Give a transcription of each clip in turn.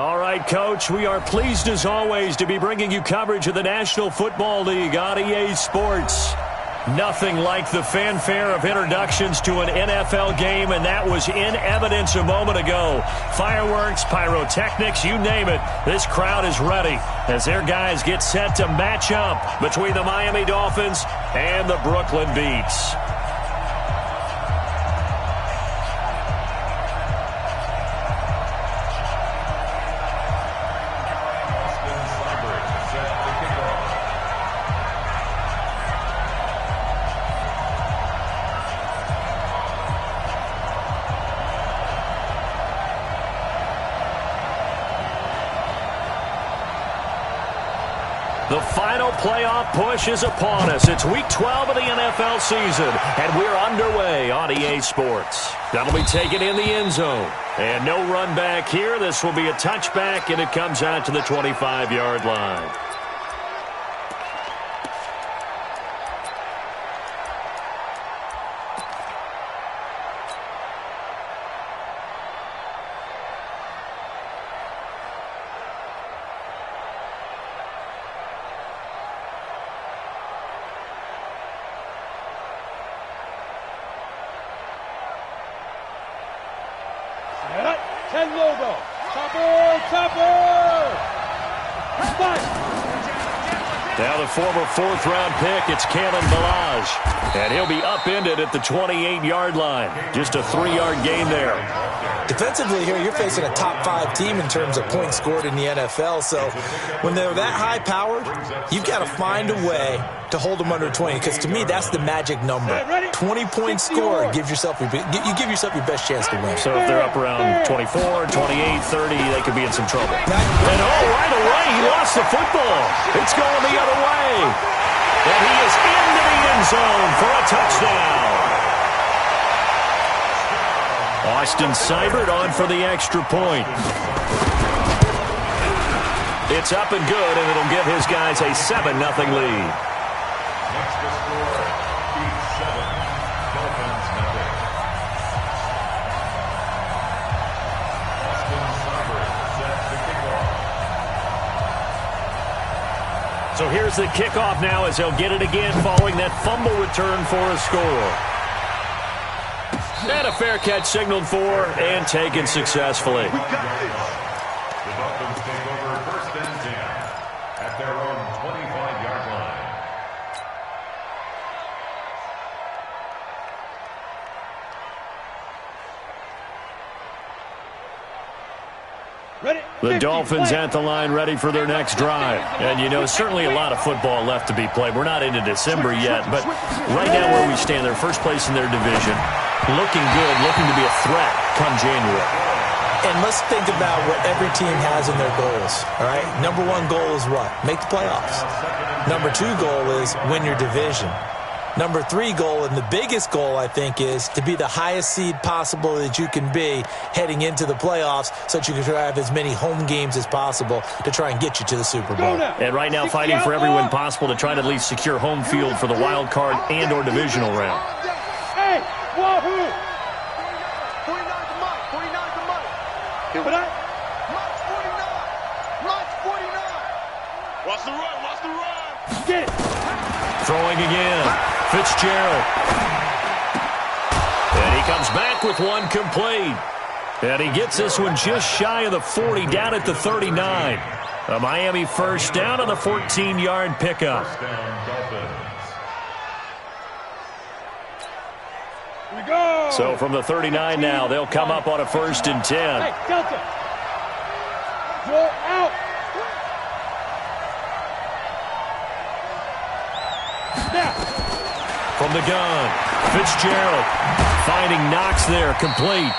All right, Coach, we are pleased as always to be bringing you coverage of the National Football League on EA Sports. Nothing like the fanfare of introductions to an NFL game, and that was in evidence a moment ago. Fireworks, pyrotechnics, you name it. This crowd is ready as their guys get set to match up between the Miami Dolphins and the Brooklyn Beats. The final playoff push is upon us. It's Week 12 of the NFL season, and we're underway on EA Sports. That'll be taken in the end zone. And no run back here. This will be a touchback, and it comes out to the 25-yard line. Now the former fourth-round pick, it's Kalen Ballage. And he'll be upended at the 28-yard line. Just a 3-yard gain there. Defensively here, you're facing a top-5 team in terms of points scored in the NFL. So when they're that high-powered, you've got to find a way to hold them under 20. Because to me, that's the magic number. 20 points scored, you give yourself your best chance to win. So if they're up around 24, 28, 30, they could be in some trouble. And right away, he lost the football. It's going the other way. And he is into the end zone for a touchdown. Austin Seibert on for the extra point. It's up and good, and it'll give his guys a 7-0 lead. Next to score, Beat 7, Dolphins nothing. Austin Seibert set the kickoff. So here's the kickoff now as they'll get it again following that fumble return for a score. And a fair catch signaled for and taken successfully. The Dolphins take over first and 10 at their own 25-yard line. The Dolphins at the line ready for their next drive. And, you know, certainly a lot of football left to be played. We're not into December yet, but right now where we stand, they're first place in their division. Looking good, looking to be a threat come January. And let's think about what every team has in their goals, all right? Number 1 goal is what? Make the playoffs. Number 2 goal is win your division. Number 3 goal, and the biggest goal, I think, is to be the highest seed possible that you can be heading into the playoffs so that you can have as many home games as possible to try and get you to the Super Bowl. And right now fighting for every win possible to try to at least secure home field for the wild card and or divisional round. Hey, wahoo! 49 to Mike, 49 to Mike. Mike's 49. Mike's 49. Watch the run. Get it. Throwing again. Fitzgerald. And he comes back with one complete. And he gets this one just shy of the 40, down at the 39. A Miami first down on the 14-yard pickup. First down, Dolphins. Here we go. So from the 39 now, they'll come up on a 1st and 10. Hey, Delta. Roll out. Snap. From the gun, Fitzgerald finding Knox there, complete.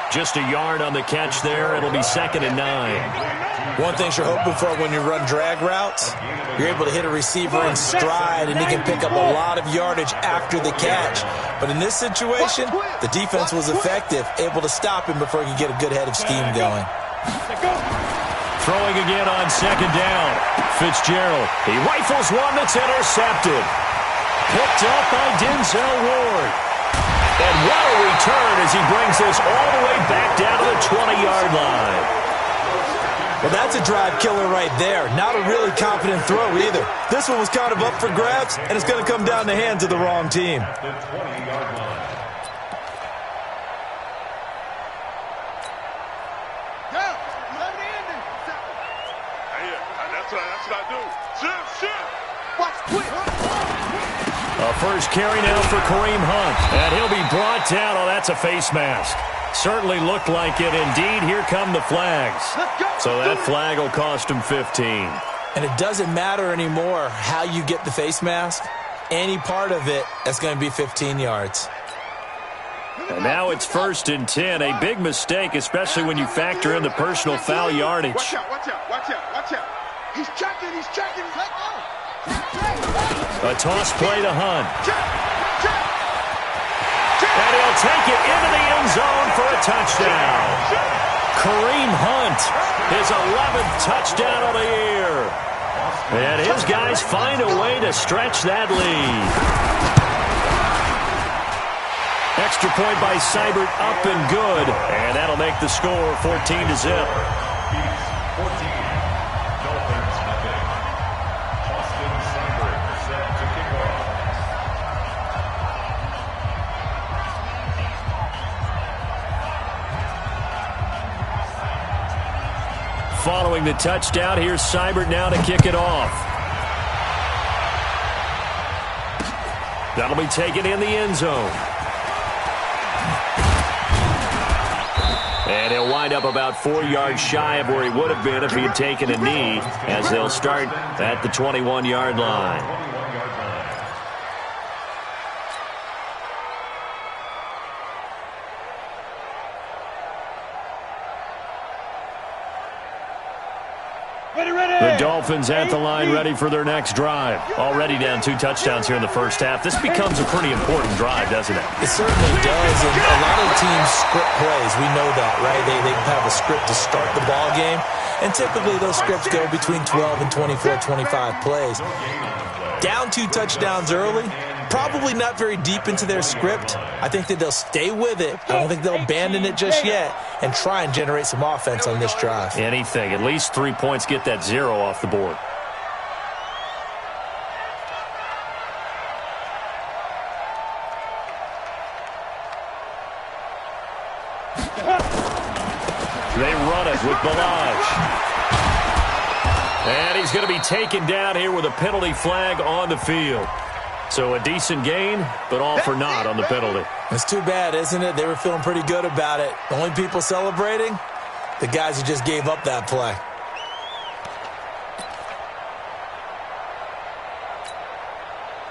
Just a yard on the catch there. It'll be 2nd and 9. One thing you're hoping for when you run drag routes, you're able to hit a receiver in stride, and he can pick up a lot of yardage after the catch. But in this situation, the defense was effective, able to stop him before he could get a good head of steam going. Throwing again on 2nd down. Fitzgerald, he rifles one that's intercepted. Picked up by Denzel Ward. And what a return as he brings this all the way back down to the 20-yard line. Well, that's a drive killer right there. Not a really confident throw either. This one was kind of up for grabs, and it's going to come down in the hands of the wrong team. The 20-yard line. That's what I do. Shift. Watch quick. A first carry now for Kareem Hunt. And he'll be brought down. Oh, that's a face mask. Certainly looked like it. Indeed, here come the flags. So that flag will cost him 15. And it doesn't matter anymore how you get the face mask. Any part of it, that's going to be 15 yards. And now it's 1st and 10. A big mistake, especially when you factor in the personal foul yardage. Watch out. He's checking. A toss play to Hunt. And he'll take it into the end zone for a touchdown. Kareem Hunt, his 11th touchdown of the year. And his guys find a way to stretch that lead. Extra point by Seibert, up and good. And that'll make the score 14-0. Following the touchdown, here's Seibert now to kick it off. That'll be taken in the end zone. And he'll wind up about 4 yards shy of where he would have been if he had taken a knee, as they'll start at the 21-yard line. The Dolphins at the line, ready for their next drive. Already down 2 touchdowns here in the first half. This becomes a pretty important drive, doesn't it? It certainly does, and a lot of teams script plays. We know that, right? They have a script to start the ball game, and typically those scripts go between 12 and 24, 25 plays. Down 2 touchdowns early, probably not very deep into their script. I think that they'll stay with it. I don't think they'll abandon it just yet and try and generate some offense on this drive. Anything. At least 3 points, get that 0 off the board. They run it with Balaj. And he's going to be taken down here with a penalty flag on the field. So a decent gain, but all for naught on the penalty. It's too bad, isn't it? They were feeling pretty good about it. The only people celebrating, the guys who just gave up that play.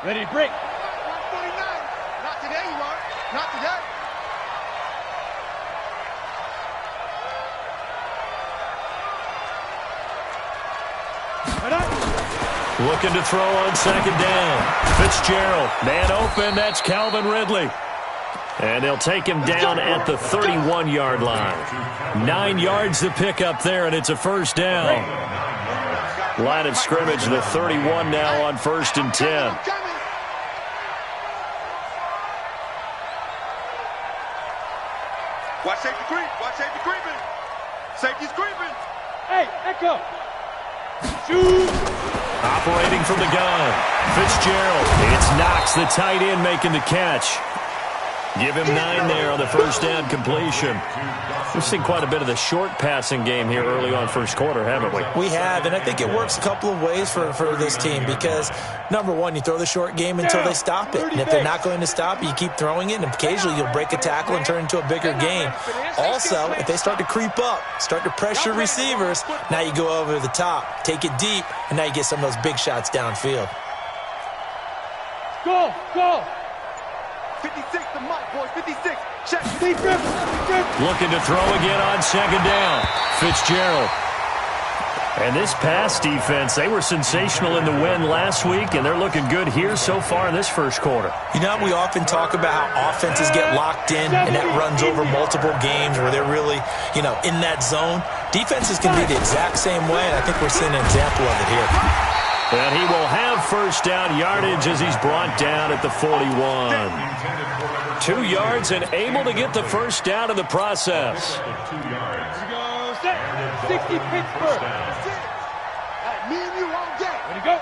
Ready to break. 149. Not today, you are. Not today. Looking to throw on 2nd down. Fitzgerald, man open, that's Calvin Ridley. And they'll take him down at the 31-yard line. 9 yards to pick up there, and it's a first down. Line of scrimmage, the 31 now on 1st and 10. Watch safety creep. Watch safety creeping. Safety's creeping. Hey, Echo. Shoot. Operating from the gun, Fitzgerald. It's Knox, the tight end, making the catch. Give him 9 there on the first down completion. We've seen quite a bit of the short passing game here early on first quarter, haven't we? We have, and I think it works a couple of ways for this team because, number one, you throw the short game until they stop it. And if they're not going to stop it, you keep throwing it, and occasionally you'll break a tackle and turn into a bigger gain. Also, if they start to creep up, start to pressure receivers, now you go over the top, take it deep, and now you get some of those big shots downfield. Go! 56, the mic, boys, 56. Check. Looking to throw again on 2nd down. Fitzgerald. And this pass defense, they were sensational in the win last week, and they're looking good here so far in this first quarter. You know, we often talk about how offenses get locked in, and that runs over multiple games where they're really, in that zone. Defenses can be the exact same way, and I think we're seeing an example of it here. And he will have first down yardage as he's brought down at the 41. 2 yards and able to get the first down in the process. 60 Pittsburgh. Me and you all day. Ready to go?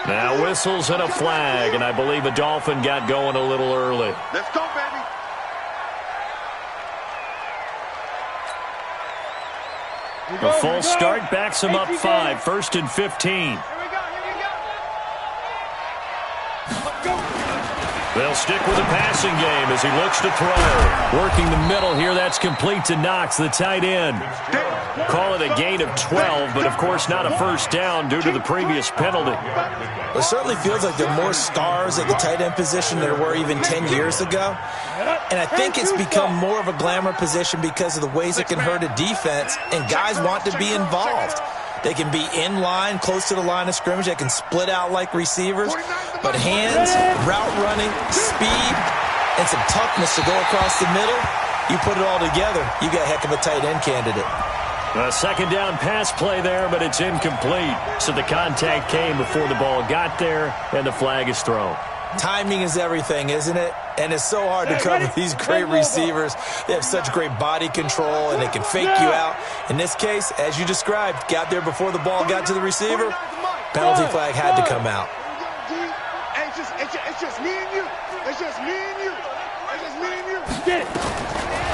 Now whistles and a flag, and I believe a Dolphin got going a little early. Let's go, baby. A false start backs him up 5, 1st and 15. They'll stick with the passing game as he looks to throw. Working the middle here, that's complete to Knox, the tight end. Call it a gain of 12, but of course not a first down due to the previous penalty. It certainly feels like there are more stars at the tight end position than there were even 10 years ago. And I think it's become more of a glamour position because of the ways it can hurt a defense, and guys want to be involved. They can be in line, close to the line of scrimmage. They can split out like receivers. But hands, route running, speed, and some toughness to go across the middle, you put it all together, you got a heck of a tight end candidate. A second down pass play there, but it's incomplete. So the contact came before the ball got there, and the flag is thrown. Timing is everything, isn't it? And it's so hard to cover these great receivers. They have such great body control, and they can fake you out. In this case, as you described, got there before the ball got to the receiver. Penalty flag had to come out. It's just me and you. It's just me and you. It's just me and you. Get it.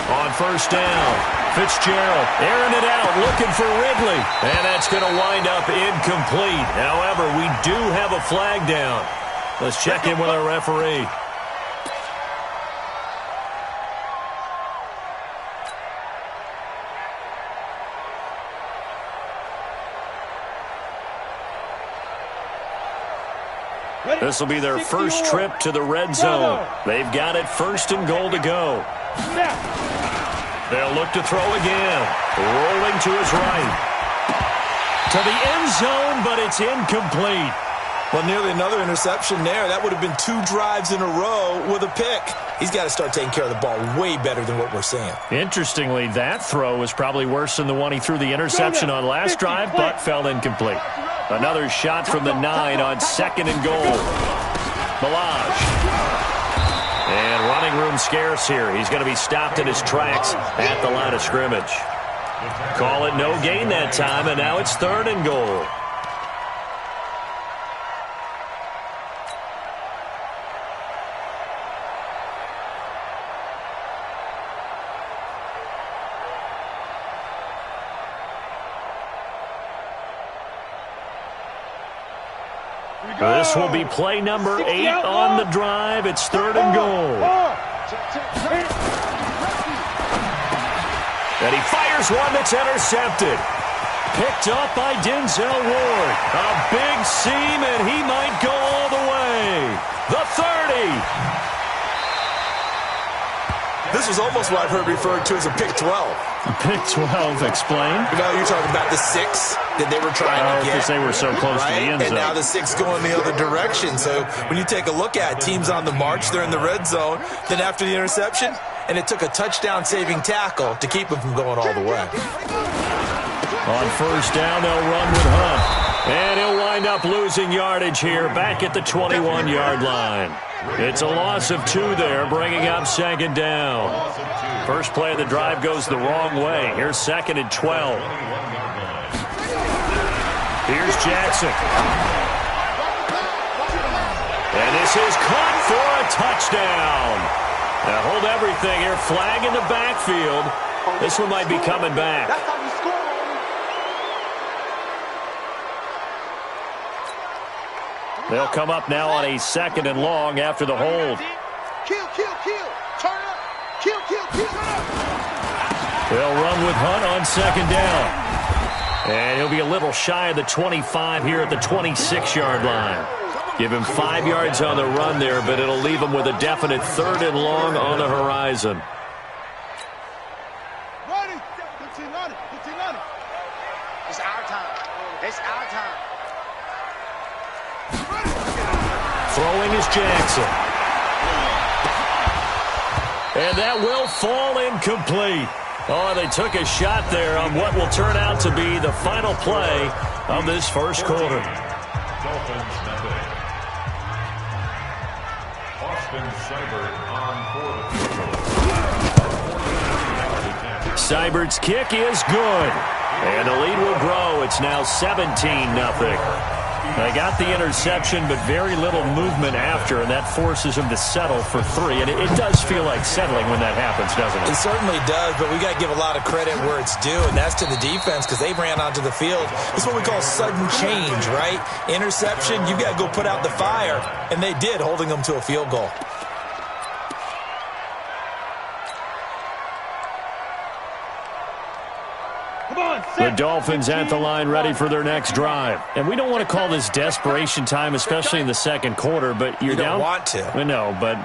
On first down, Fitzgerald airing it out, looking for Ridley. And that's going to wind up incomplete. However, we do have a flag down. Let's check in with our referee. This will be their first trip to the red zone. They've got it 1st and goal to go. They'll look to throw again. Rolling to his right. To the end zone, but it's incomplete. Well, nearly another interception there. That would have been 2 drives in a row with a pick. He's got to start taking care of the ball way better than what we're seeing. Interestingly, that throw was probably worse than the one he threw the interception on last drive, but fell incomplete. Another shot from the 9 on 2nd and goal. Milage. And running room scarce here. He's going to be stopped in his tracks at the line of scrimmage. Call it no gain that time, and now it's 3rd and goal. This will be play number 8 on the drive. It's 3rd and goal. And he fires one that's intercepted. Picked up by Denzel Ward. A big seam, and he might go all the way. The 30. This was almost what I've heard referred to as a pick 12. Pick 12, explain. You know, you're talking about the 6 that they were trying to get. Because they were so close to the end zone. And now the 6 going the other direction. So when you take a look at teams on the march, they're in the red zone. Then after the interception, and it took a touchdown-saving tackle to keep them from going all the way. On first down, they'll run with Hunt. And he'll wind up losing yardage here back at the 21-yard line. It's a loss of 2 there, bringing up 2nd down. First play of the drive goes the wrong way. Here's 2nd and 12. Here's Jackson. And this is caught for a touchdown. Now hold everything here. Flag in the backfield. This one might be coming back. They'll come up now on a 2nd and long after the hold. Kill, kill, kill. Turn up. Kill, kill, kill. They'll run with Hunt on 2nd down. And he'll be a little shy of the 25 here at the 26-yard line. Give him 5 yards on the run there, but it'll leave him with a definite 3rd and long on the horizon. Ready? 15 on it. 15 on it. It's our time. It's our time. Throwing is Jackson. And that will fall incomplete. Oh, they took a shot there on what will turn out to be the final play of this first quarter. Dolphins nothing. Austin Seibert on for the field goal. Seibert's kick is good. And the lead will grow. It's now 17-0. They got the interception, but very little movement after, and that forces them to settle for 3. And it does feel like settling when that happens, doesn't it? It certainly does, but we got to give a lot of credit where it's due, and that's to the defense because they ran onto the field. It's what we call sudden change, right? Interception, you got to go put out the fire, and they did, holding them to a field goal. The Dolphins at the line ready for their next drive. And we don't want to call this desperation time, especially in the second quarter, but you're down. You don't want to. No, but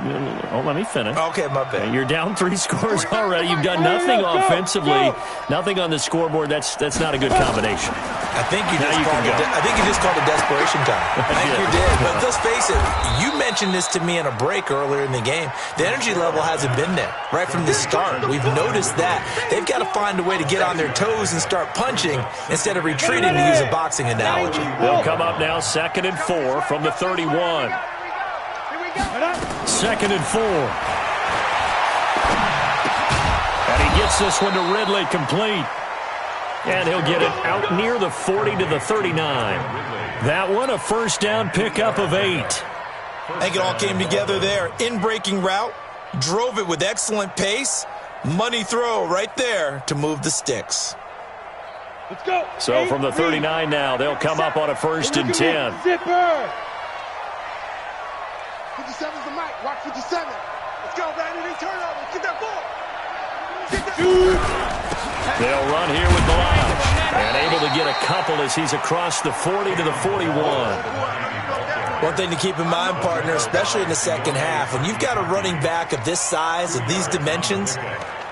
let me finish. Okay, my bad. You're down 3 scores already. You've done nothing offensively, nothing on the scoreboard. That's not a good combination. I think you just called it desperation time. I think you did. But let's face it, you mentioned this to me in a break earlier in the game. The energy level hasn't been there right from the start. We've noticed that. They've got to find a way to get on their toes and start punching instead of retreating, to use a boxing analogy. They'll come up now 2nd and 4 from the 31. 2nd and 4. And he gets this one to Ridley complete. And he'll get it out near the 40 to the 39. That one a first down pickup of 8. I think it all came together there. In-breaking route, drove it with excellent pace. Money throw right there to move the sticks. Let's go. So from the 39 now, they'll come up on a 1st and 10. Zipper. 57's the mic. Watch 57. Let's go, Brandon. Any turnover. Get that ball. Get that. They'll run here with Balaj. And able to get a couple as he's across the 40 to the 41. One thing to keep in mind, partner, especially in the second half, when you've got a running back of this size, of these dimensions,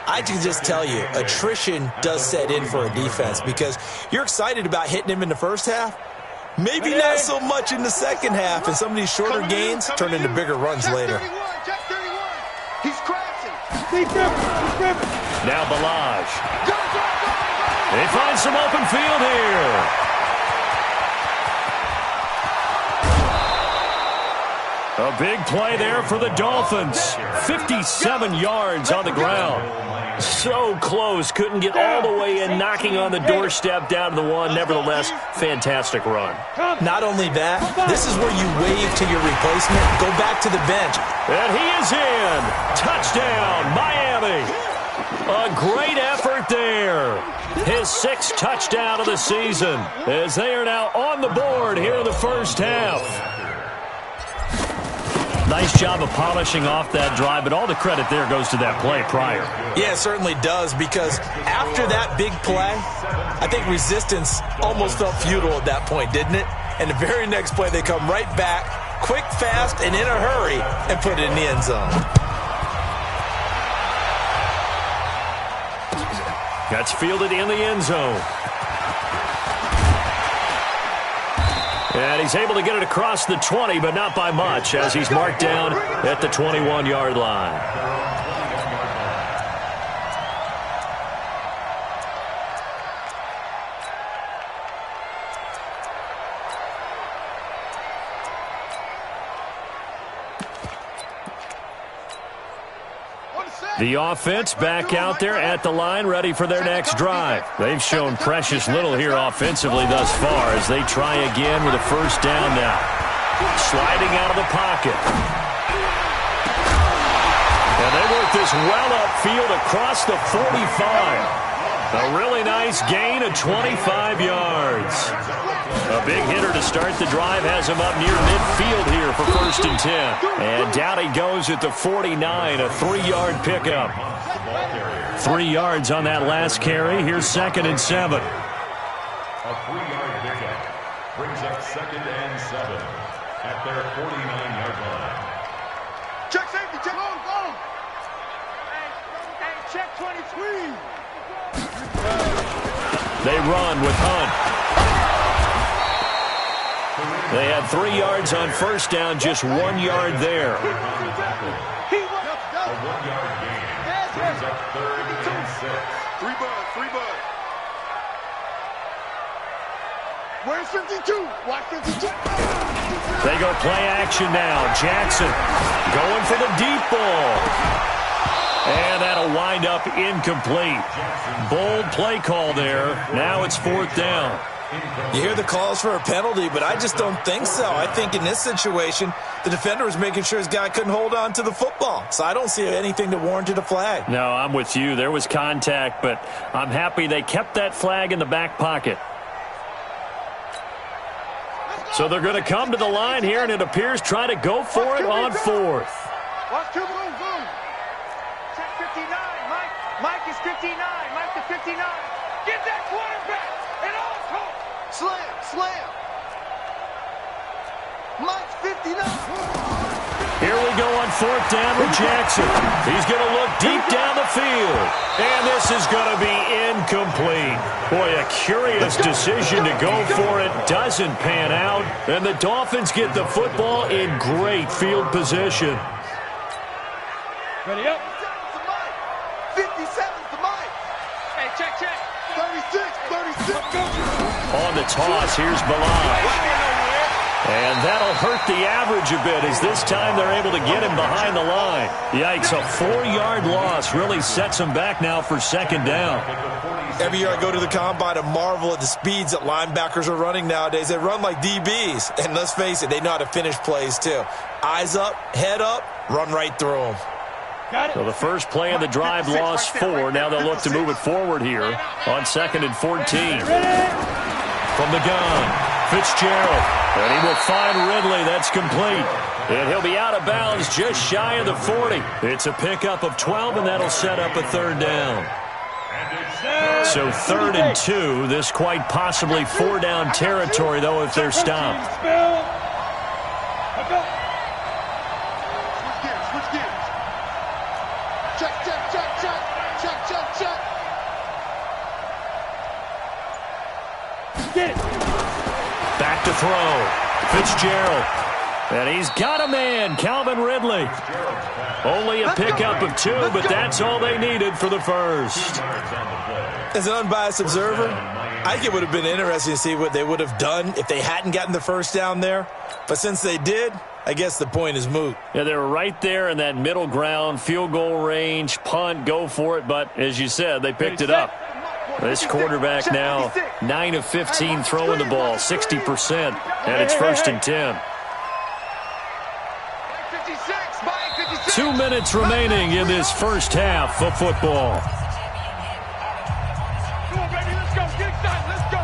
I can just tell you, attrition does set in for a defense because you're excited about hitting him in the first half. Maybe not so much in the second half, and some of these shorter gains turn into bigger runs later. Check 31. He's crashing. Now Balaj. They find some open field here. A big play there for the Dolphins. 57 yards on the ground. So close. Couldn't get all the way in, knocking on the doorstep down to the 1. Nevertheless, fantastic run. Not only that, this is where you wave to your replacement. Go back to the bench. And he is in. Touchdown, Miami. A great effort there. His 6th touchdown of the season as they are now on the board here in the first half. Nice job of polishing off that drive, but all the credit there goes to that play prior. Yeah, it certainly does, because after that big play, I think resistance almost felt futile at that point, didn't it? And the very next play, they come right back, quick, fast, and in a hurry, and put it in the end zone. That's fielded in the end zone. And he's able to get it across the 20, but not by much, as he's marked down at the 21-yard line. The offense back out there at the line, ready for their next drive. They've shown precious little here offensively thus far as they try again with a first down now. Sliding out of the pocket. And they work this well upfield across the 45. A really nice gain of 25 yards. A big hitter to start the drive has him up near midfield here for 1st and 10. And down he goes at the 49, a 3-yard pickup. 3 yards on that last carry. Here's 2nd and 7. A 3-yard pickup brings up 2nd and 7 at their 49-yard line. Check safety, check on, go. Hey, check 23. They run with Hunt. They had 3 yards on first down, just 1 yard there. A 1-yard gain brings up 3rd and 6. 3 bud. Where's 52? Watch 52. They go play action now. Jackson going for the deep ball. And that'll wind up incomplete. Bold play call there. Now it's 4th down. You hear the calls for a penalty, but I just don't think so. I think in this situation, the defender was making sure his guy couldn't hold on to the football. So I don't see anything that warranted a flag. No, I'm with you. There was contact, but I'm happy they kept that flag in the back pocket. So they're going to come to the line here, and it appears try to go for it on 4th. Watch two, boom, boom. Check 59, Mike. Mike is 59. Mike to 59. Get that quarterback. And all slam, slam. Mike's 59. Here we go on 4th down with Jackson. He's going to look deep down the field. And this is going to be incomplete. Boy, a curious decision to go for it. Doesn't pan out. And the Dolphins get the football in great field position. Ready up. 57 to Mike. Hey, check. 36. On the toss, here's Milan. And that'll hurt the average a bit as this time they're able to get him behind the line. Yikes, a 4-yard loss really sets him back now for 2nd down. Every year I go to the combine and marvel at the speeds that linebackers are running nowadays. They run like DBs. And let's face it, they know how to finish plays too. Eyes up, head up, run right through them. So the first play of the drive lost 4. Now they'll look to move it forward here on 2nd and 14. From the gun, Fitzgerald. And he will find Ridley. That's complete. And he'll be out of bounds just shy of the 40. It's a pickup of 12, and that'll set up a 3rd down. So 3rd and 2. This quite possibly 4-down territory, though, if they're stopped. Switch gears. Check. Get it. Back to throw. Fitzgerald. And he's got a man, Calvin Ridley. Only a pickup of 2, but that's all they needed for the first. As an unbiased observer, I think it would have been interesting to see what they would have done if they hadn't gotten the first down there. But since they did, I guess the point is moot. Yeah, they were right there in that middle ground, field goal range, punt, go for it. But as you said, they picked it up. This quarterback now 9 of 15 throwing the ball, 60%, and it's 1st and 10. 2 minutes remaining in this first half of football. Come on, baby, let's go. Get excited. Let's go.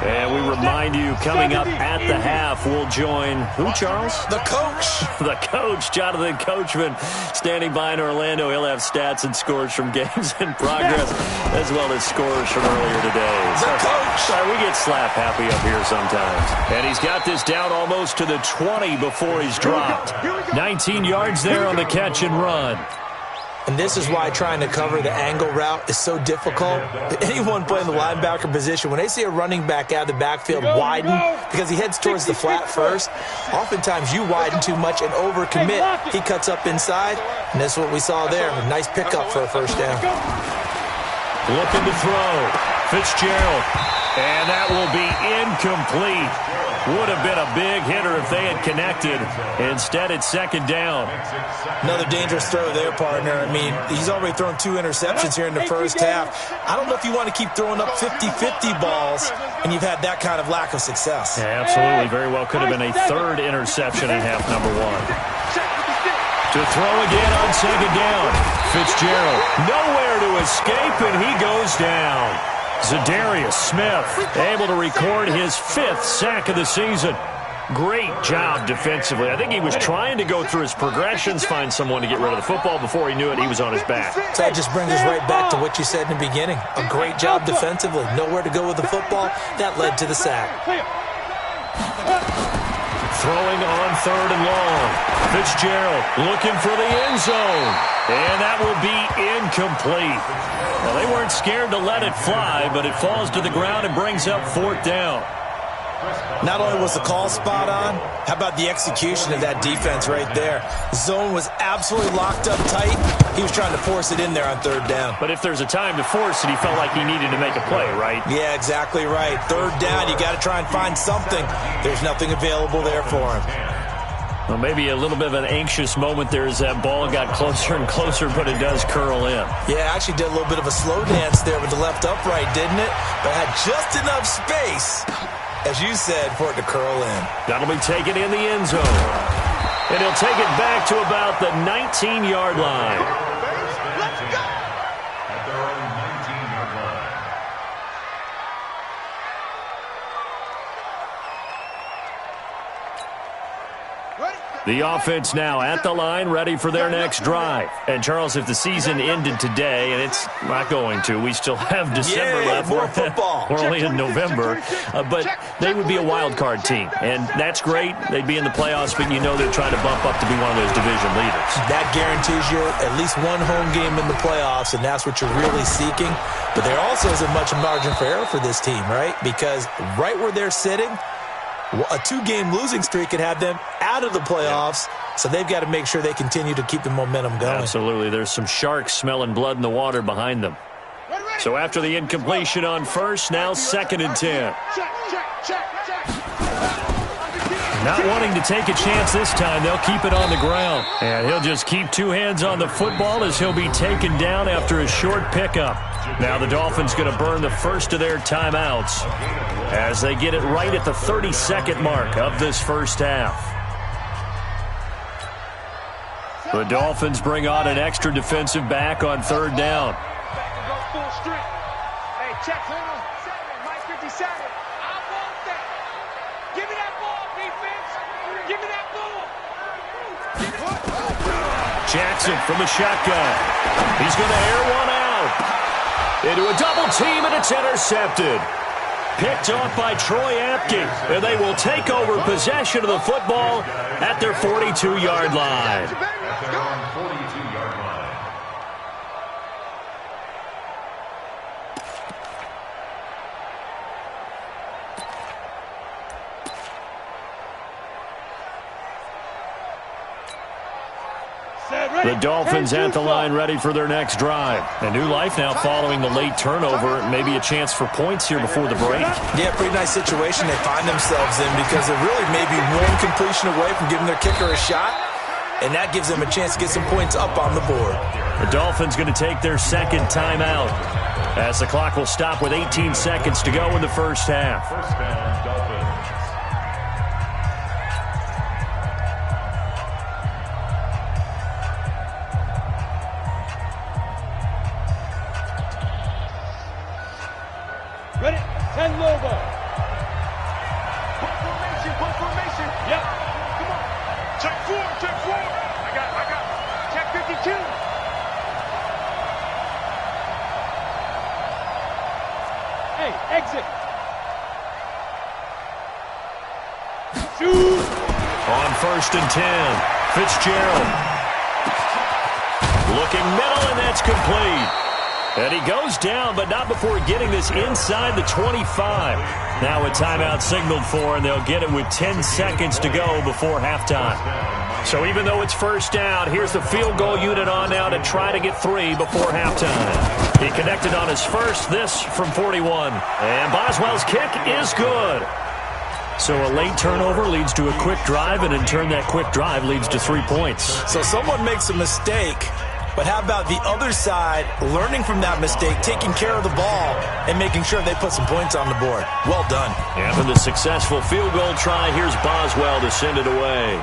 And we remind you, coming up at the half, we'll join who, Charles? The coach. The coach, Jonathan Coachman, standing by in Orlando. He'll have stats and scores from games in progress, as well as scores from earlier today. The coach. Sorry, we get slap happy up here sometimes. And he's got this down almost to the 20 before he's dropped. 19 yards there on the catch and run. And this is why trying to cover the angle route is so difficult. Anyone playing the linebacker position, when they see a running back out of the backfield widen, because he heads towards the flat first, oftentimes you widen too much and overcommit. He cuts up inside, and that's what we saw there. A nice pickup for a first down. Looking to throw. Fitzgerald. And that will be incomplete. Would have been a big hitter if they had connected. Instead, it's 2nd down. Another dangerous throw there, partner. I mean, he's already thrown 2 interceptions here in the first half. I don't know if you want to keep throwing up 50-50 balls, and you've had that kind of lack of success. Yeah, absolutely. Very well could have been a 3rd interception in half number 1. To throw again on 2nd down. Fitzgerald nowhere to escape, and he goes down. Zadarius Smith able to record his 5th sack of the season. Great job defensively. I think he was trying to go through his progressions, find someone to get rid of the football. Before he knew it, he was on his back. So that just brings us right back to what you said in the beginning. A great job defensively. Nowhere to go with the football. That led to the sack. Throwing on 3rd and long. Fitzgerald looking for the end zone. And that will be incomplete. Well, they weren't scared to let it fly, but it falls to the ground and brings up 4th down. Not only was the call spot on, how about the execution of that defense right there? The zone was absolutely locked up tight. He was trying to force it in there on third down. But if there's a time to force it, he felt like he needed to make a play, right? Yeah, exactly right. Third down, you got to try and find something. There's nothing available there for him. Well, maybe a little bit of an anxious moment there as that ball got closer and closer, but it does curl in. Yeah, actually did a little bit of a slow dance there with the left upright, didn't it? But had just enough space, as you said, for it to curl in. That'll be taken in the end zone. And he'll take it back to about the 19-yard line. Let's go! At their own 19-yard line. The offense now at the line, ready for their next drive. And, Charles, if the season ended today, and it's not going to, we still have December left. More football. We're only in November. But they would be a wild card team, and that's great. They'd be in the playoffs, but you know they're trying to bump up to be one of those division leaders. That guarantees you at least one home game in the playoffs, and that's what you're really seeking. But there also isn't much margin for error for this team, right? Because right where they're sitting, a two-game losing streak could have them out of the playoffs, so they've got to make sure they continue to keep the momentum going. Absolutely. There's some sharks smelling blood in the water behind them. So after the incompletion on first, now 2nd and 10. Not wanting to take a chance this time, they'll keep it on the ground. And he'll just keep two hands on the football as he'll be taken down after a short pickup. Now the Dolphins going to burn the first of their timeouts as they get it right at the 30-second mark of this first half. The Dolphins bring on an extra defensive back on third down. Hey, check. Mike 57. I want that. Give me that ball, defense. Give me that ball. Jackson from the shotgun. He's going to air one out. Into a double team, and it's intercepted. Picked off by Troy Apke, and they will take over possession of the football at their 42-yard line. At their own 42-yard line. The Dolphins at the line ready for their next drive. A new life now following the late turnover. Maybe a chance for points here before the break. Yeah, pretty nice situation they find themselves in because they're really maybe one completion away from giving their kicker a shot, and that gives them a chance to get some points up on the board. The Dolphins going to take their second timeout as the clock will stop with 18 seconds to go in the first half. First down, Dolphins. Ready? 10 Lobo. Punt formation. Yep. Come on. Check 4. I got. Check 52. Hey, exit. Shoot. On 1st and 10, Fitzgerald. Looking middle, and that's complete. And he goes down, but not before getting this inside the 25. Now a timeout signaled for, and they'll get it with 10 seconds to go before halftime. So even though it's first down, here's the field goal unit on now to try to get 3 before halftime. He connected on his first, this from 41. And Boswell's kick is good. So a late turnover leads to a quick drive, and in turn that quick drive leads to 3 points. So someone makes a mistake, but how about the other side learning from that mistake, taking care of the ball, and making sure they put some points on the board? Well done. And for the successful field goal try, here's Boswell to send it away.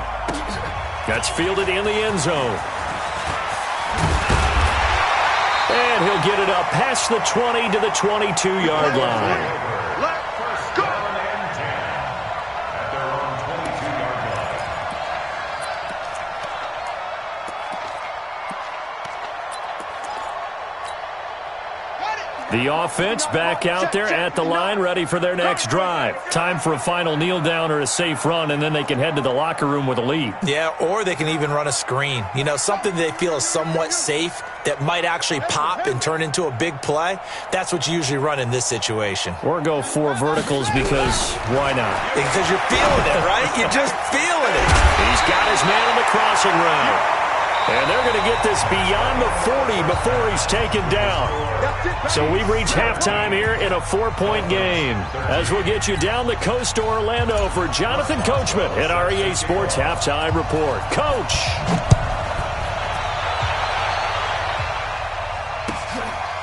That's fielded in the end zone. And he'll get it up past the 20 to the 22-yard line. First down and 10 at their own 22-yard line. The offense back out there at the line, ready for their next drive. Time for a final kneel down or a safe run, and then they can head to the locker room with a lead. Yeah, or they can even run a screen. You know, something they feel is somewhat safe that might actually pop and turn into a big play, that's what you usually run in this situation. Or go 4 verticals because why not? Because you're feeling it, right? You're just feeling it. He's got his man on the crossing route. And they're going to get this beyond the 40 before he's taken down. So we've reached halftime here in a 4-point game. As we'll get you down the coast to Orlando for Jonathan Coachman at our EA Sports Halftime Report. Coach!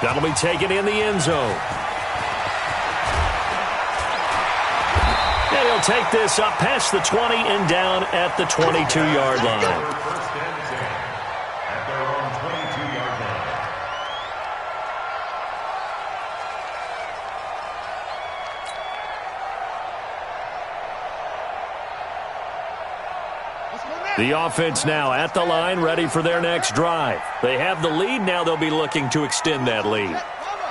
That'll be taken in the end zone. And he'll take this up past the 20 and down at the 22-yard line. The offense now at the line, ready for their next drive. They have the lead. Now they'll be looking to extend that lead.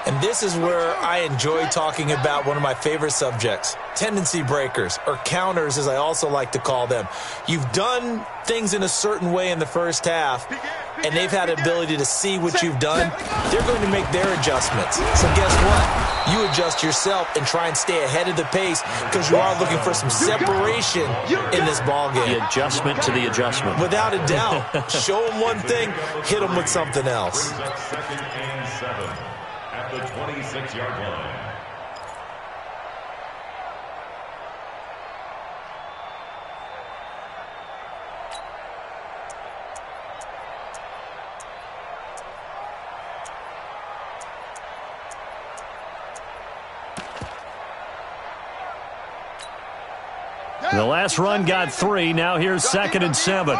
And this is where I enjoy talking about one of my favorite subjects, tendency breakers, or counters as I also like to call them. You've done things in a certain way in the first half, and they've had the ability to see what you've done. They're going to make their adjustments. So guess what? You adjust yourself and try and stay ahead of the pace because you are looking for some separation in this ballgame. The adjustment to the adjustment. Without a doubt. Show them one thing, hit them with something else. Second and 7 at the 26-yard line. The last run got 3. Now here's 2nd and 7.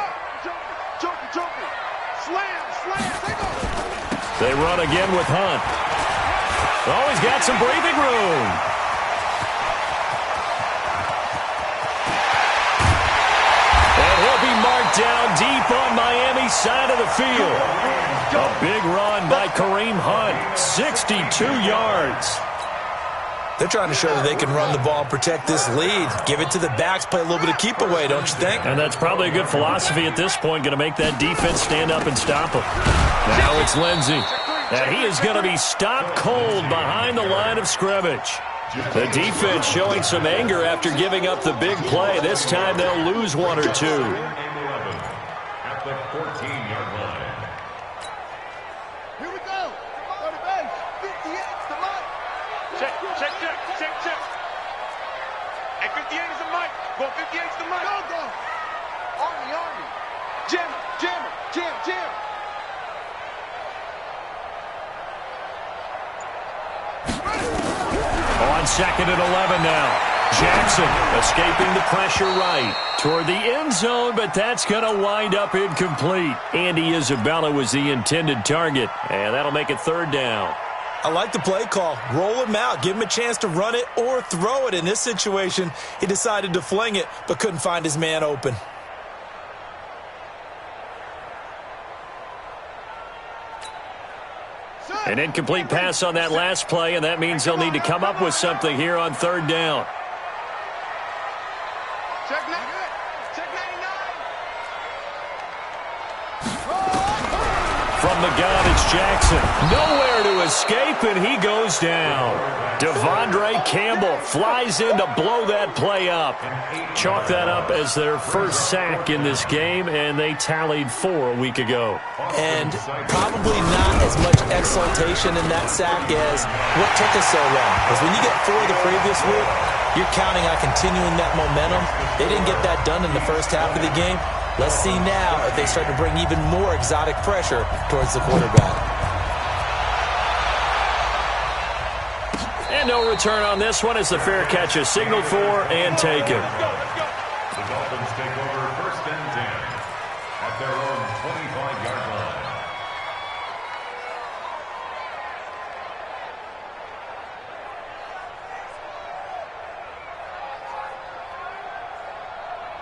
They run again with Hunt. Oh, he's got some breathing room. And he'll be marked down deep on Miami's side of the field. A big run by Kareem Hunt, 62 yards. They're trying to show that they can run the ball and protect this lead. Give it to the backs, play a little bit of keep away, don't you think? And that's probably a good philosophy at this point, going to make that defense stand up and stop him. Now it's Lindsey. And he is going to be stopped cold behind the line of scrimmage. The defense showing some anger after giving up the big play. This time they'll lose 1 or 2. At the 14-yard line. Here we go. Go to base. 58 to Mike. Check. Hey, 58 is the Mike. Go, 58 is the Mike. Go. Army. Jam. On 2nd and 11 now. Jackson escaping the pressure right toward the end zone, but that's going to wind up incomplete. Andy Isabella was the intended target, and that'll make it 3rd down. I like the play call. Roll him out. Give him a chance to run it or throw it. In this situation, he decided to fling it, but couldn't find his man open. An incomplete pass on that last play, and that means they'll need to come up with something here on 3rd down. Check 99. From the gun, it's Jackson. Nowhere to escape, and he goes down. Devondre Campbell flies in to blow that play up. Chalk that up as their first sack in this game, and they tallied 4 a week ago. And probably not as much exultation in that sack as what took us so long. Because when you get 4 the previous week, you're counting on continuing that momentum. They didn't get that done in the first half of the game. Let's see now if they start to bring even more exotic pressure towards the quarterback. And no return on this one as the fair catch is signaled for and taken. The Dolphins take over 1st and 10 at their own 25-yard line.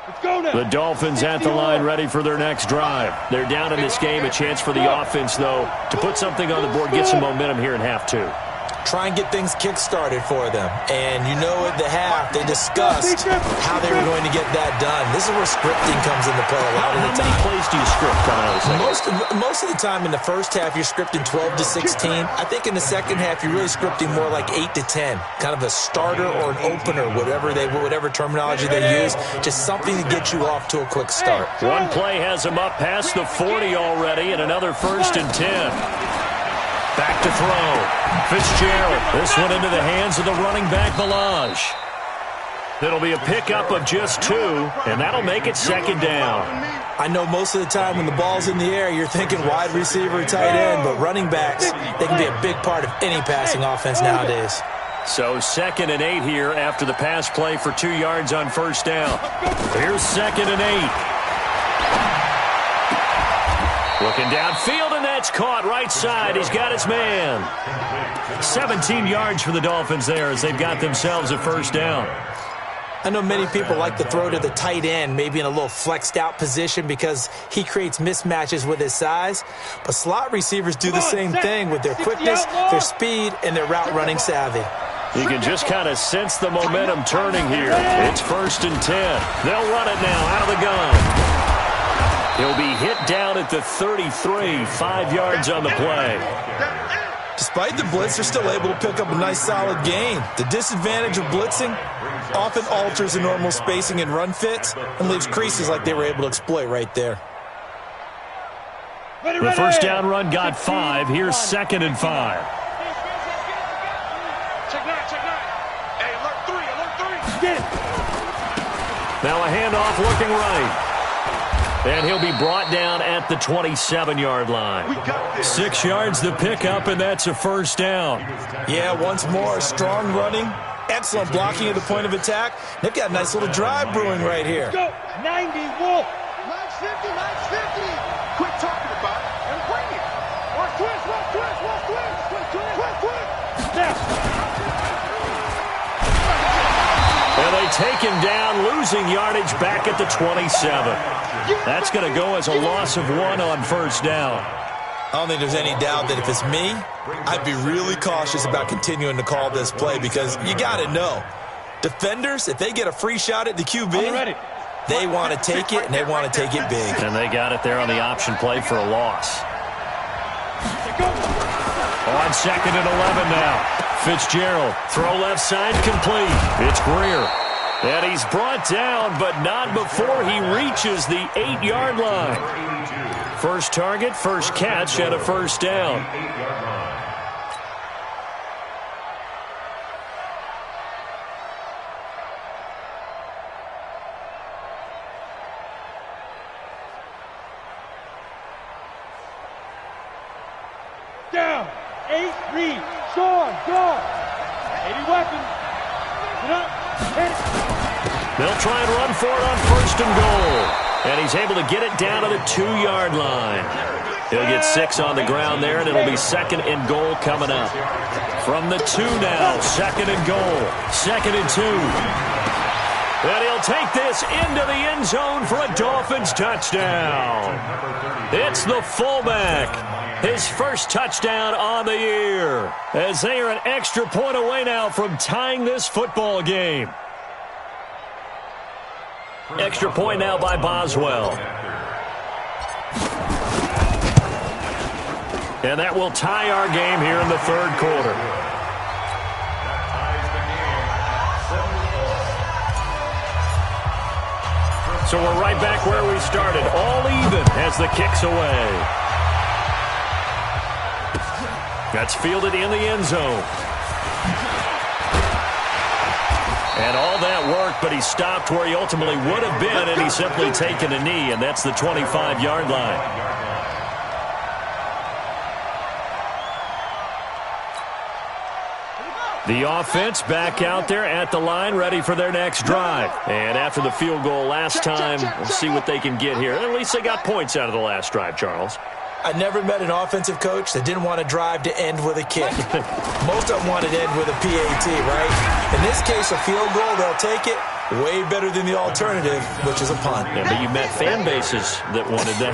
Let's go now. The Dolphins at the line ready for their next drive. They're down in this game. A chance for the offense, though, to put something on the board, get some momentum here in half 2. try and get things kick-started for them. And you know at the half, they discussed how they were going to get that done. This is where scripting comes into play a lot of the time. How many plays do you script coming out of the second? Most of the time in the first half, you're scripting 12 to 16. I think in the second half, you're really scripting more like 8 to 10. Kind of a starter or an opener, whatever terminology they use. Just something to get you off to a quick start. One play has him up past the 40 already, and another 1st and 10. Back to throw. Fitzgerald. This one into the hands of the running back, Balaj. It'll be a pickup of just 2, and that'll make it 2nd down. I know most of the time when the ball's in the air, you're thinking wide receiver, tight end, but running backs, they can be a big part of any passing offense nowadays. So 2nd and 8 here after the pass play for 2 yards on 1st down. Here's 2nd and 8. Looking downfield, and that's caught right side. He's got his man. 17 yards for the Dolphins there as they've got themselves a 1st down. I know many people like to throw to the tight end, maybe in a little flexed out position because he creates mismatches with his size. But slot receivers do the same thing with their quickness, their speed, and their route running savvy. You can just kind of sense the momentum turning here. It's 1st and 10. They'll run it now out of the gun. He'll be hit down at the 33, 5 yards on the play. Despite the blitz, they're still able to pick up a nice solid gain. The disadvantage of blitzing often alters the normal spacing and run fits and leaves creases like they were able to exploit right there. The 1st down run got 5. Here's 2nd and 5. Check 9. Hey, alert 3. Now a handoff looking right. And he'll be brought down at the 27-yard line. 6 yards the pickup, and that's a 1st down. Yeah, once more, strong running, excellent blocking at the point of attack. They've got a nice little drive brewing right here. Go, 90, Wolf. Nice 50. Quit talking about it and bring it. Watch twist. Now. And they take him down, losing yardage back at the 27. That's going to go as a loss of 1 on 1st down. I don't think there's any doubt that if it's me, I'd be really cautious about continuing to call this play because you got to know, defenders, if they get a free shot at the QB, they want to take it, and they want to take it big. And they got it there on the option play for a loss. On 2nd and 11 now. Fitzgerald, throw left side, complete. It's Greer. And he's brought down, but not before he reaches the 8-yard line. First target, first catch, and a 1st down. Down. 8, read. Score. 80 weapons. They'll try and run for it on 1st and goal. And he's able to get it down to the 2-yard line. He'll get 6 on the ground there, and it'll be 2nd and goal coming up. From the 2 now, 2nd and goal. 2nd and 2. And he'll take this into the end zone for a Dolphins touchdown. It's the fullback. His first touchdown on the year. As they are an extra point away now from tying this football game. Extra point now by Boswell. And that will tie our game here in the 3rd quarter. So we're right back where we started. All even as the kick's away. That's fielded in the end zone. And all that worked, but he stopped where he ultimately would have been, and he's simply taken a knee, and that's the 25-yard line. The offense back out there at the line, ready for their next drive. And after the field goal last time, we'll see what they can get here. At least they got points out of the last drive, Charles. I never met an offensive coach that didn't want to drive to end with a kick. Most of them wanted to end with a PAT, right? In this case, a field goal, they'll take it. Way better than the alternative, which is a punt. Yeah, but you met fan bases that wanted that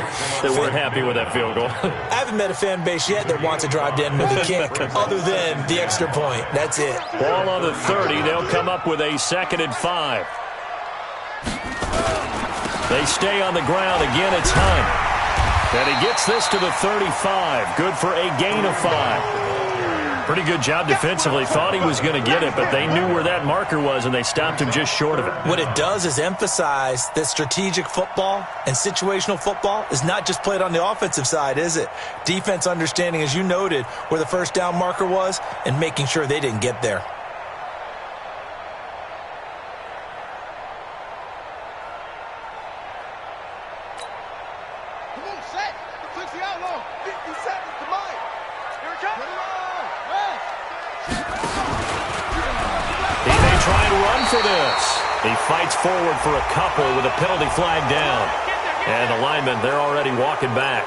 weren't happy with that field goal. I haven't met a fan base yet that wants to drive down with a kick, other than the extra point. That's it. Ball on the 30. They'll come up with a 2nd and 5. They stay on the ground. Again, it's Hunt. And he gets this to the 35. Good for a gain of 5. Pretty good job defensively. Thought he was going to get it, but they knew where that marker was, and they stopped him just short of it. What it does is emphasize that strategic football and situational football is not just played on the offensive side, is it? Defense understanding, as you noted, where the first down marker was and making sure they didn't get there. Come on, set. Fix the outlaw. 50 seconds to Mike. Here it comes. He may try and run for this. He fights forward for a couple with a penalty flag down. And the linemen, they're already walking back.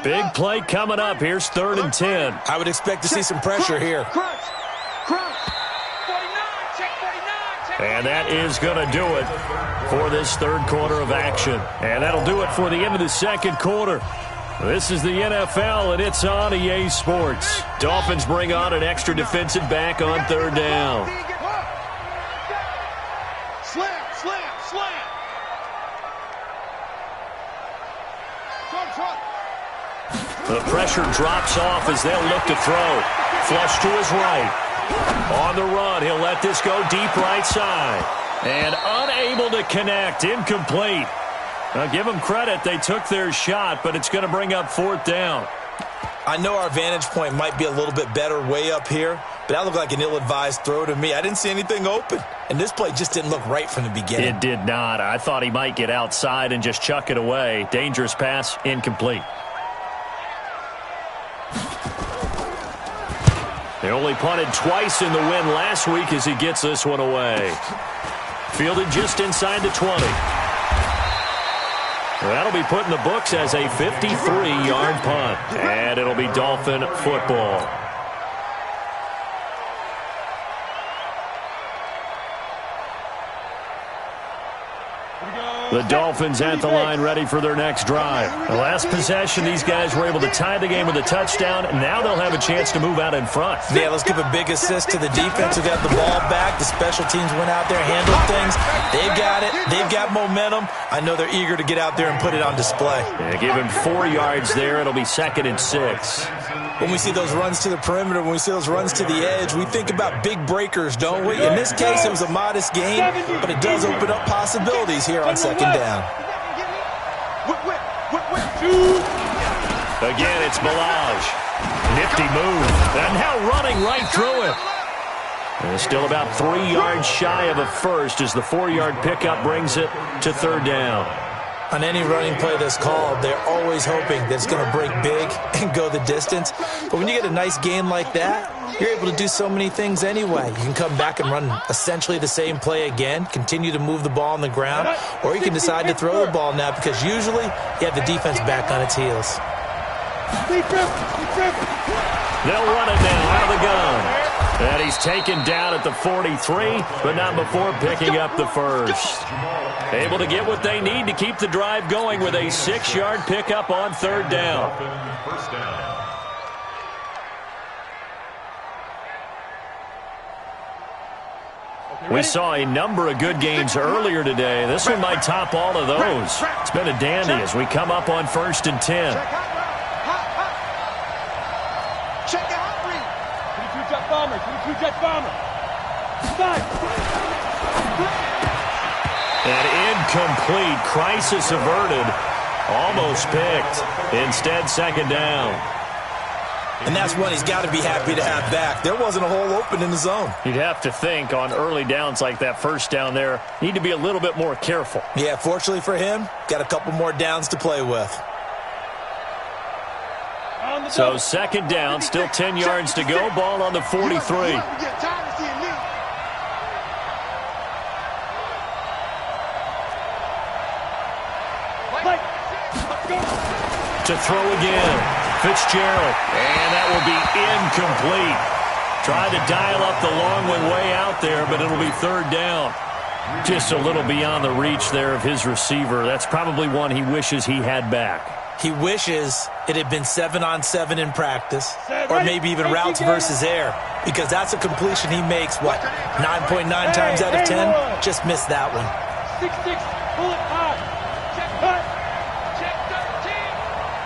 Big play coming up. Here's 3rd and 10. I would expect to see some pressure here. And that is going to do it for this 3rd quarter of action. And that'll do it for the end of the 2nd quarter. This is the NFL, and it's on EA Sports. Dolphins bring on an extra defensive back on 3rd down. Slam, slam, slam. Trump. The pressure drops off as they'll look to throw. Flush to his right. On the run, he'll let this go deep right side. And unable to connect. Incomplete. Now, give them credit. They took their shot, but it's going to bring up 4th down. I know our vantage point might be a little bit better way up here, but that looked like an ill-advised throw to me. I didn't see anything open, and this play just didn't look right from the beginning. It did not. I thought he might get outside and just chuck it away. Dangerous pass, incomplete. They only punted twice in the win last week as he gets this one away. Fielded just inside the 20. That'll be put in the books as a 53-yard punt. And it'll be Dolphin football. The Dolphins at the line ready for their next drive. The last possession, these guys were able to tie the game with a touchdown. Now they'll have a chance to move out in front. Yeah, let's give a big assist to the defense who got the ball back. The special teams went out there, handled things. They've got it. They've got momentum. I know they're eager to get out there and put it on display. Yeah, give him 4 yards there. It'll be 2nd and 6. When we see those runs to the perimeter, when we see those runs to the edge, we think about big breakers, don't we? In this case, it was a modest gain, but it does open up possibilities here on 2nd down. Again, it's Balaj. Nifty move. And now running right through it. And still about 3 yards shy of a first as the 4-yard pickup brings it to 3rd down. On any running play that's called, they're always hoping that it's going to break big and go the distance. But when you get a nice gain like that, you're able to do so many things anyway. You can come back and run essentially the same play again, continue to move the ball on the ground, or you can decide to throw the ball now because usually you have the defense back on its heels. They'll run it now out of the gun. And he's taken down at the 43, but not before picking up the first. Able to get what they need to keep the drive going with a 6-yard pickup on 3rd down. We saw a number of good games earlier today. This one might top all of those. It's been a dandy as we come up on 1st and 10. Check it out, Reed. 22 jet bomber, 22 jet bomber. And incomplete. Crisis averted. Almost picked. Instead, 2nd down. And that's one he's got to be happy to have back. There wasn't a hole open in the zone. You'd have to think on early downs like that first down there, need to be a little bit more careful. Yeah, fortunately for him, got a couple more downs to play with. So second down, still 10 yards to go. Ball on the 43. To throw again. Fitzgerald. And that will be incomplete. Tried to dial up the long one way out there, but it'll be third down. Just a little beyond the reach there of his receiver. That's probably one he wishes he had back. He wishes it had been 7-on-7 in practice, or maybe even routes versus air, because that's a completion he makes, 9.9 times out of 10? Just missed that one. 6-6, pull it high. Check cut. Check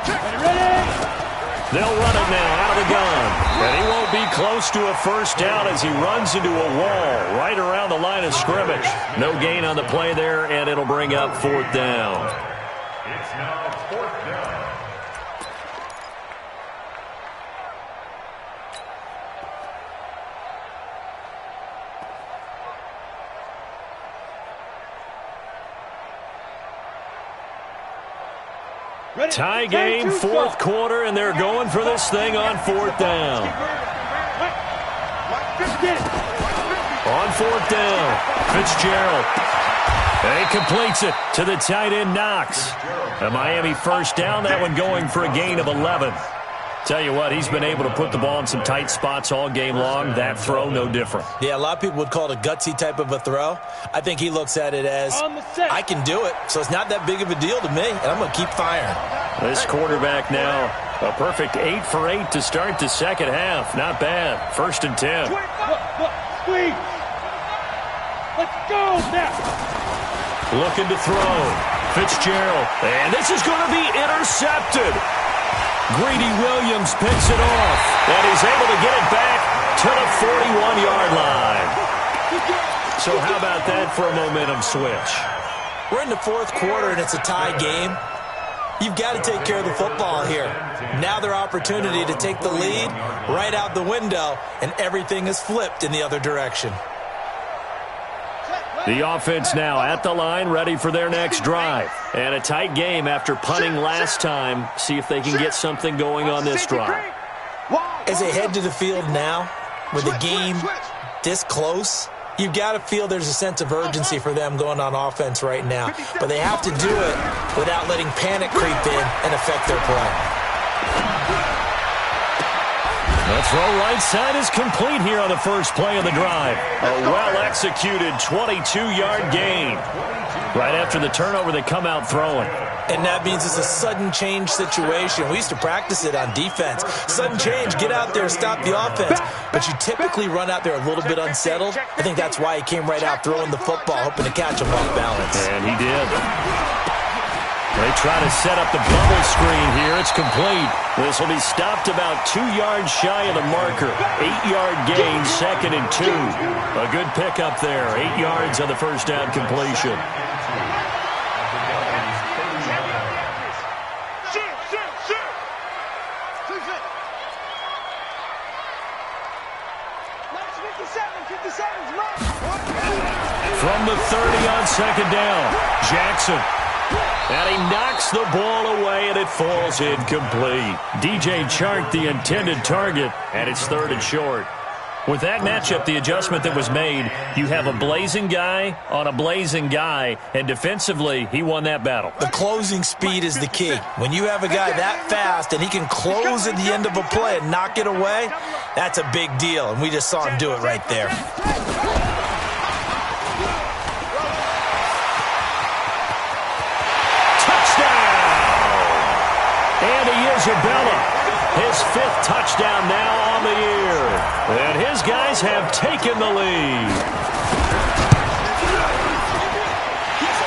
13. Ready? They'll run it now out of the gun. And he won't be close to a first down as he runs into a wall right around the line of scrimmage. No gain on the play there, and it'll bring up fourth down. It's now fourth down. Tie game, fourth quarter, and they're going for this thing on fourth down. On fourth down, Fitzgerald. And he completes it to the tight end, Knox. A Miami first down, that one going for a gain of 11. Tell you what, he's been able to put the ball in some tight spots all game long. That throw, no different. Yeah, a lot of people would call it a gutsy type of a throw. I think he looks at it as, I can do it, so it's not that big of a deal to me, and I'm going to keep firing. This quarterback now, a perfect 8 for 8 to start the second half. Not bad. First and 10. Look, squeeze. Let's go now. Looking to throw. Fitzgerald. And this is going to be intercepted. Greedy Williams picks it off. And he's able to get it back to the 41-yard line. So how about that for a momentum switch? We're in the fourth quarter, and it's a tie game. You've got to take care of the football here. Now their opportunity to take the lead right out the window, and everything is flipped in the other direction. The offense now at the line, ready for their next drive. And a tight game after punting last time. See if they can get something going on this drive. As they head to the field now, with the game this close, you've got to feel there's a sense of urgency for them going on offense right now. But they have to do it without letting panic creep in and affect their play. The throw right side is complete here on the first play of the drive. A well-executed 22-yard gain. Right after the turnover, they come out throwing. And that means it's a sudden change situation. We used to practice it on defense. Sudden change, get out there, stop the offense. But you typically run out there a little bit unsettled. I think that's why he came right out throwing the football, hoping to catch him off balance. And he did. They try to set up the bubble screen here. It's complete. This will be stopped about 2 yards shy of the marker. 8-yard gain, second and 2. A good pickup there. 8 yards on the first down completion. From the 30 on second down, Jackson. And he knocks the ball away, and it falls incomplete. DJ Chark, the intended target, and it's third and short. With that matchup, the adjustment that was made, you have a blazing guy on a blazing guy, and defensively, he won that battle. The closing speed is the key. When you have a guy that fast and he can close at the end of a play and knock it away, that's a big deal, and we just saw him do it right there. Isabella, his 5th touchdown now on the year. And his guys have taken the lead.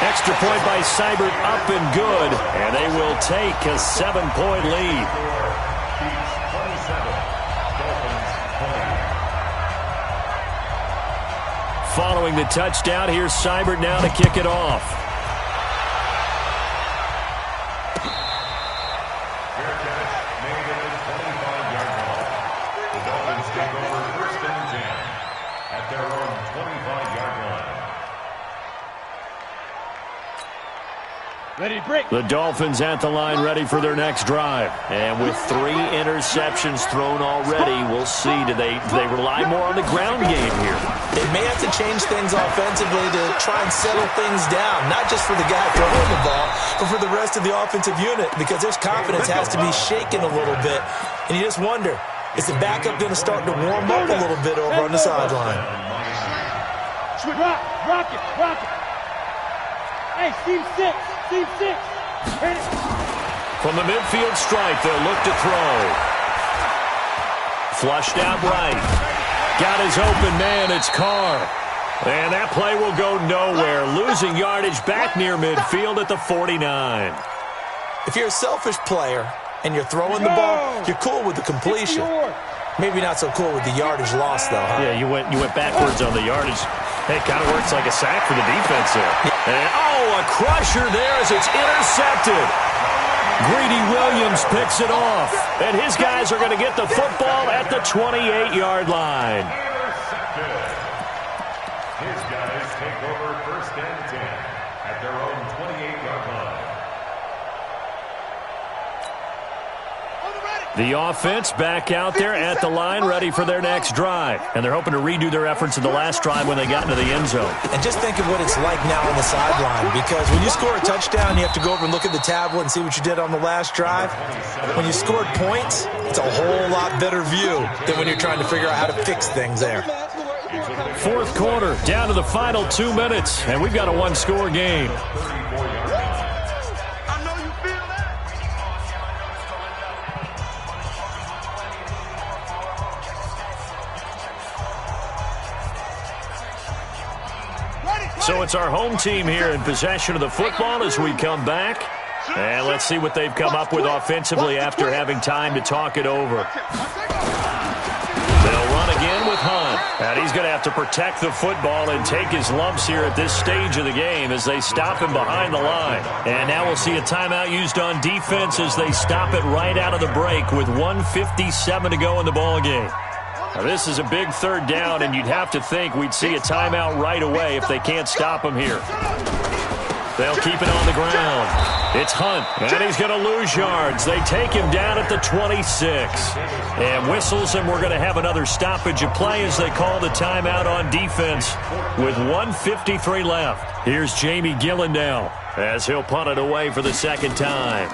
Extra point by Seibert up and good. And they will take a 7-point lead. Following the touchdown, here's Seibert now to kick it off. Ready, break. The Dolphins at the line ready for their next drive. And with 3 interceptions thrown already, we'll see. Do they rely more on the ground game here? They may have to change things offensively to try and settle things down, not just for the guy throwing the ball, but for the rest of the offensive unit, because their confidence has to be shaken a little bit. And you just wonder, is the backup going to start to warm up a little bit over on the sideline? Rock it. Hey, Team 6. Team 6. Hit it. From the midfield stripe, they'll look to throw. Flushed out right. Got his open man, it's Carr. And that play will go nowhere. Losing yardage back near midfield at the 49. If you're a selfish player and you're throwing the ball, you're cool with the completion. Maybe not so cool with the yardage loss, though, huh? Yeah, you went backwards on the yardage. It kind of works like a sack for the defense there. And, a crusher there as it's intercepted. Greedy Williams picks it off. And his guys are going to get the football at the 28-yard line. His guys take over 1st and 10 at their own 28-yard line. The offense back out there at the line ready for their next drive. And they're hoping to redo their efforts in the last drive when they got into the end zone. And just think of what it's like now on the sideline, because when you score a touchdown, you have to go over and look at the tablet and see what you did on the last drive. When you scored points, it's a whole lot better view than when you're trying to figure out how to fix things there. 4th quarter, down to the final 2 minutes, and we've got a 1-score game. So it's our home team here in possession of the football as we come back. And let's see what they've come up with offensively after having time to talk it over. They'll run again with Hunt. And he's going to have to protect the football and take his lumps here at this stage of the game as they stop him behind the line. And now we'll see a timeout used on defense as they stop it right out of the break with 1:57 to go in the ballgame. Now, this is a big 3rd down, and you'd have to think we'd see a timeout right away if they can't stop him here. They'll keep it on the ground. It's Hunt, and he's going to lose yards. They take him down at the 26. And whistles, and we're going to have another stoppage of play as they call the timeout on defense with 1:53 left. Here's Jamie Gillen now as he'll punt it away for the 2nd time.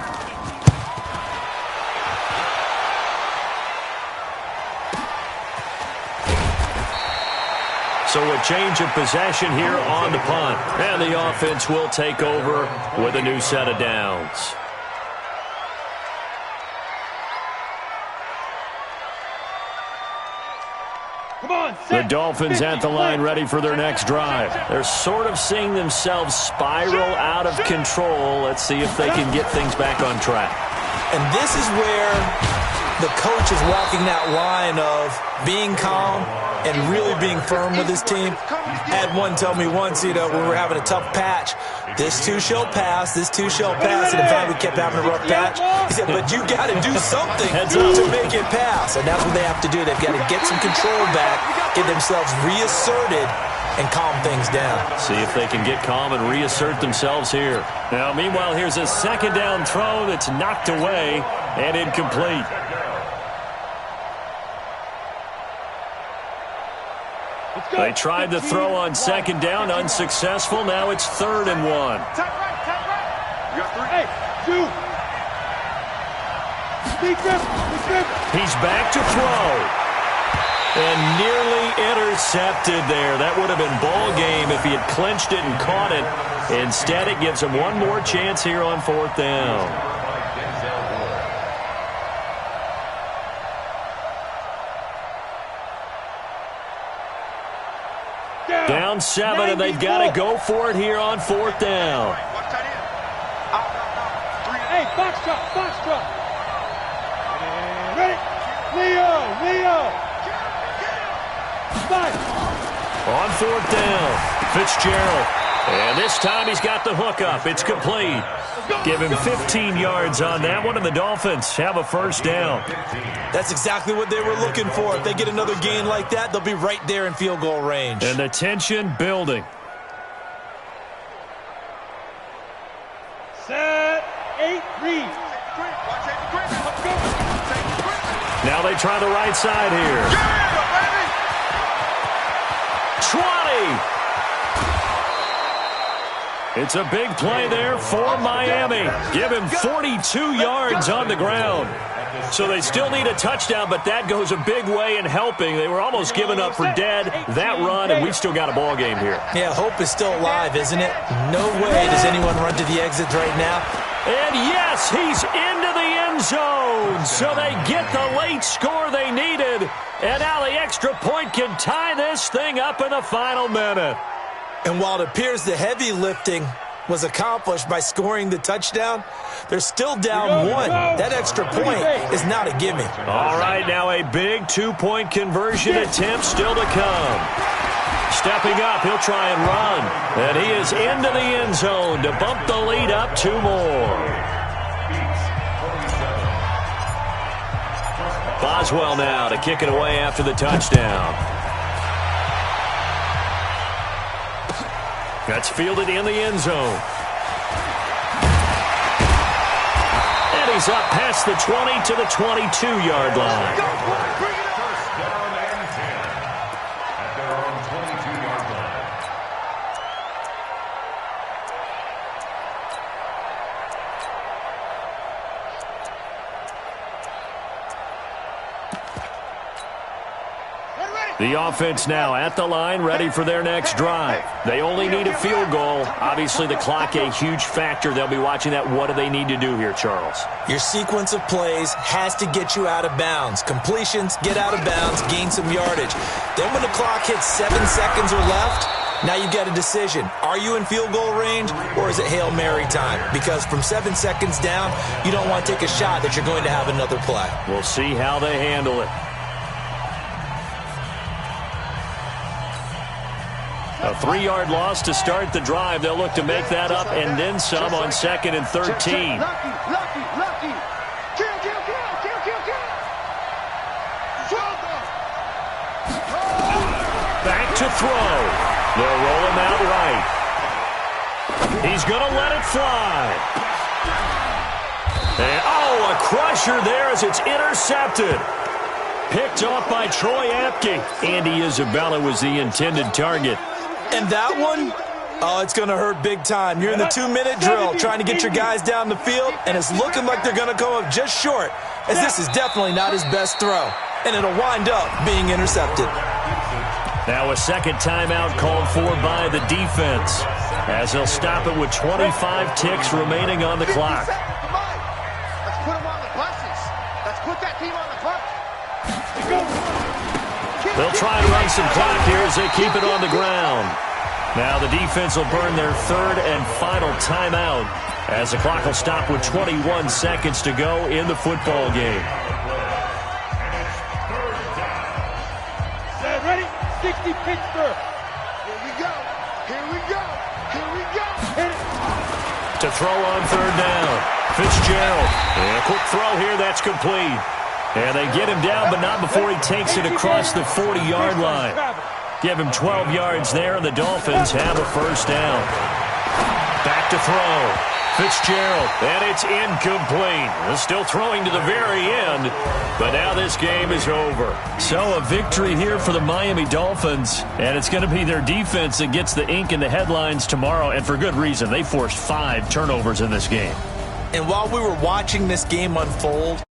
So a change of possession here on the punt. And the offense will take over with a new set of downs. Come on, The Dolphins at the line ready for their next drive. They're sort of seeing themselves spiral out of control. Let's see if they can get things back on track. And this is where the coach is walking that line of being calm and really being firm with his team. I had one tell me once, when we were having a tough patch, this too shall pass, this too shall pass. And in fact, we kept having a rough patch. He said, but you got to do something to make it pass. And that's what they have to do. They've got to get some control back, get themselves reasserted, and calm things down. See if they can get calm and reassert themselves here. Now, meanwhile, here's a 2nd down throw that's knocked away and incomplete. They tried the throw on 2nd down, unsuccessful. Now it's 3rd and 1. Hey, 2. He's back to throw. And nearly intercepted there. That would have been ball game if he had clinched it and caught it. Instead, it gives him one more chance here on 4th down. Down 7, and they've got to go for it here on 4th down. Hey, box truck. Ready? Leo. 5. On 4th down, Fitzgerald. And this time he's got the hook up. It's complete. Give him 15 yards on that one, and the Dolphins have a 1st down. That's exactly what they were looking for. If they get another gain like that, they'll be right there in field goal range. And the tension building. Set. they try the right side here. 20. It's a big play there for Miami. Give him 42 yards on the ground. So they still need a touchdown, but that goes a big way in helping. They were almost giving up for dead that run, and we've still got a ball game here. Yeah, hope is still alive, isn't it? No way does anyone run to the exits right now. And yes, he's into the end zone. So they get the late score they needed. And now the extra point can tie this thing up in the final minute. And while it appears the heavy lifting was accomplished by scoring the touchdown, they're still down one. That extra point is not a gimme. All right, now a big two-point conversion attempt still to come. Stepping up, he'll try and run. And he is into the end zone to bump the lead up 2 more. Boswell now to kick it away after the touchdown. That's fielded in the end zone. And he's up past the 20 to the 22-yard line. First down and 10 at their own 22-yard line. The offense now at the line, ready for their next drive. They only need a field goal. Obviously, the clock a huge factor. They'll be watching that. What do they need to do here, Charles? Your sequence of plays has to get you out of bounds. Completions, get out of bounds, gain some yardage. Then when the clock hits 7 seconds or left, now you get a decision. Are you in field goal range, or is it Hail Mary time? Because from 7 seconds down, you don't want to take a shot that you're going to have another play. We'll see how they handle it. A 3-yard loss to start the drive. They'll look to make that up and then some on 2nd and 13. Lucky. Kill. Back to throw. They'll roll him out right. He's going to let it fly. And, a crusher there as it's intercepted. Picked off by Troy Apke. Andy Isabella was the intended target. And that one, it's going to hurt big time. You're in the 2-minute drill trying to get your guys down the field, and it's looking like they're going to go up just short, as this is definitely not his best throw. And it'll wind up being intercepted. Now a second timeout called for by the defense, as they'll stop it with 25 ticks remaining on the clock. Let's put them on the buses. Let's put that team on the bus. They'll try and run some clock here as they keep it on the ground. Now the defense will burn their third and final timeout as the clock will stop with 21 seconds to go in the football game. Ready? 60 Pittsburgh. Here we go. Hit it. To throw on third down. Fitzgerald. And a quick throw here. That's complete. And they get him down, but not before he takes it across the 40-yard line. Give him 12 yards there, and the Dolphins have a first down. Back to throw. Fitzgerald, and it's incomplete. Still throwing to the very end, but now this game is over. So a victory here for the Miami Dolphins, and it's going to be their defense that gets the ink in the headlines tomorrow, and for good reason. They forced 5 turnovers in this game. And while we were watching this game unfold,